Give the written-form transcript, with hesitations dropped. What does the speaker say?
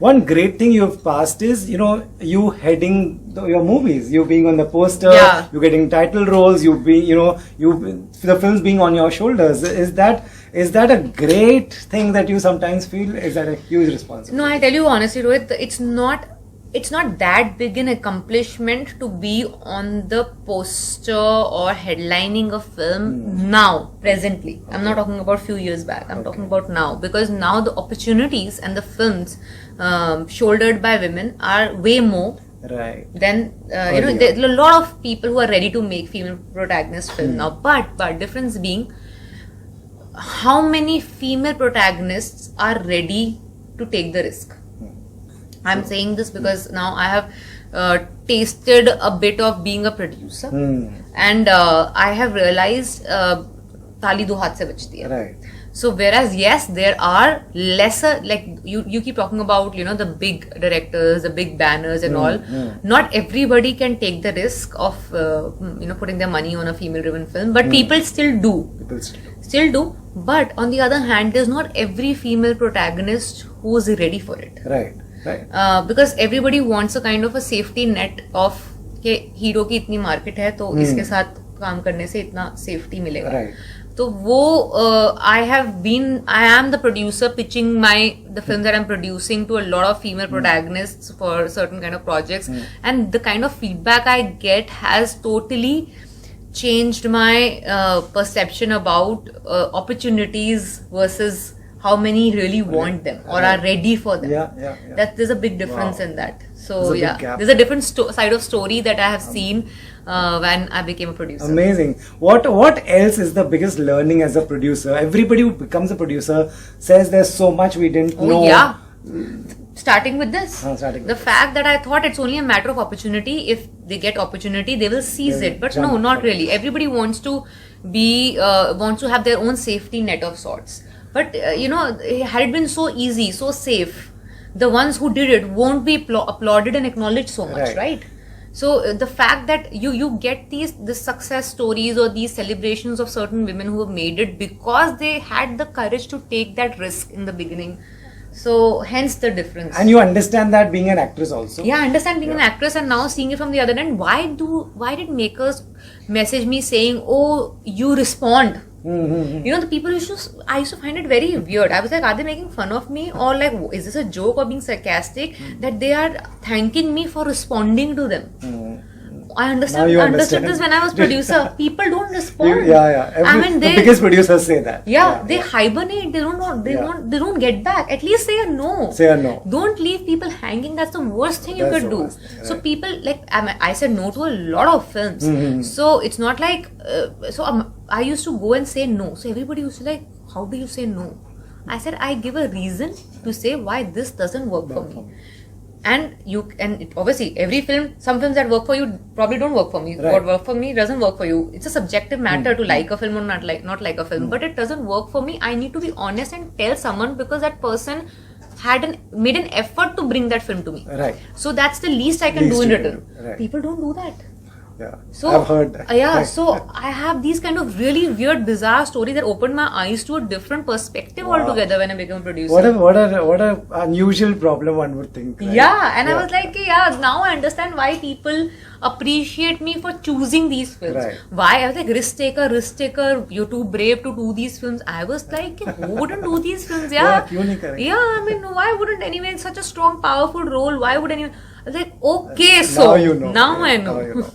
One great thing you've passed is, you heading your movies, you being on the poster, Yeah. you getting title roles, you being, the films being on your shoulders. Is that a great thing that you sometimes feel? Is that a huge responsibility? No, I tell you honestly, Rohit, it's not that big an accomplishment to be on the poster or headlining a film now, presently. I'm not talking about few years back. I'm talking about now, because now the opportunities and the films shouldered by women are way more. Right. Then there are a lot of people who are ready to make female protagonist film now. But difference being, how many female protagonists are ready to take the risk? I'm saying this because now I have tasted a bit of being a producer, and I have realized tali do haath se bachti hai. Right. So whereas yes, there are lesser, like you keep talking about the big directors, the big banners and all. Not everybody can take the risk of putting their money on a female-driven film, but people still do. Still do. But on the other hand, there's not every female protagonist who is ready for it. Right. Right. Because everybody wants a kind of a safety net of कि hero की इतनी market है तो इसके साथ काम करने से इतना सेफ्टी मिलेगा. Right. तो वो I am the producer pitching the films that I'm producing to a lot of female protagonists for certain kind of projects, and the kind of feedback I get has totally changed my perception about opportunities versus how many really want them or are ready for them. Yeah. That there's a big difference in that. So There's a big gap. there's a different side of story that I have seen when I became a producer. Amazing. What else is the biggest learning as a producer? Everybody who becomes a producer says there's so much we didn't know. Yeah. Starting with this. The Fact that I thought it's only a matter of opportunity. If they get opportunity, they will seize it. But no, jump not for it. really. Everybody wants to have their own safety net of sorts. But had it been so easy, so safe, the ones who did it won't be applauded and acknowledged so much, right? So the fact that you get these success stories or these celebrations of certain women who have made it because they had the courage to take that risk in the beginning. So hence the difference. And you understand that being an actress also. Yeah, I understand being an actress, and now seeing it from the other end. Why did makers message me saying, "Oh, you respond"? The people I used to find it very weird. I was like, are they making fun of me, or like, is this a joke or being sarcastic that they are thanking me for responding to them? I understood this when I was producer. People don't respond. The biggest producers say that. They hibernate. They don't get back. At least say a no. Don't leave people hanging. That's the worst thing you could do. So people, like, I said no to a lot of films. So it's not like I used to go and say no. So everybody used to like, how do you say no? I said I give a reason to say why this doesn't work for me. And obviously every film, some films that work for you probably don't work for me. Right. What work for me doesn't work for you. It's a subjective matter to like a film or not like a film. But it doesn't work for me. I need to be honest and tell someone because that person made an effort to bring that film to me. Right. So that's the least I can do in return. Right. People don't do that. Yeah. So I've heard that. Right. So I have these kind of really weird, bizarre stories that opened my eyes to a different perspective altogether when I became a producer. What a unusual problem, one would think. Right? I was like, now I understand why people appreciate me for choosing these films. Right. Why? I was like, risk taker, you're too brave to do these films. I was like, who wouldn't do these films? Kyun nahi karenge? I mean, why wouldn't anyone in such a strong, powerful role? Why would anyone? I was like, okay, so now you know. Now I know.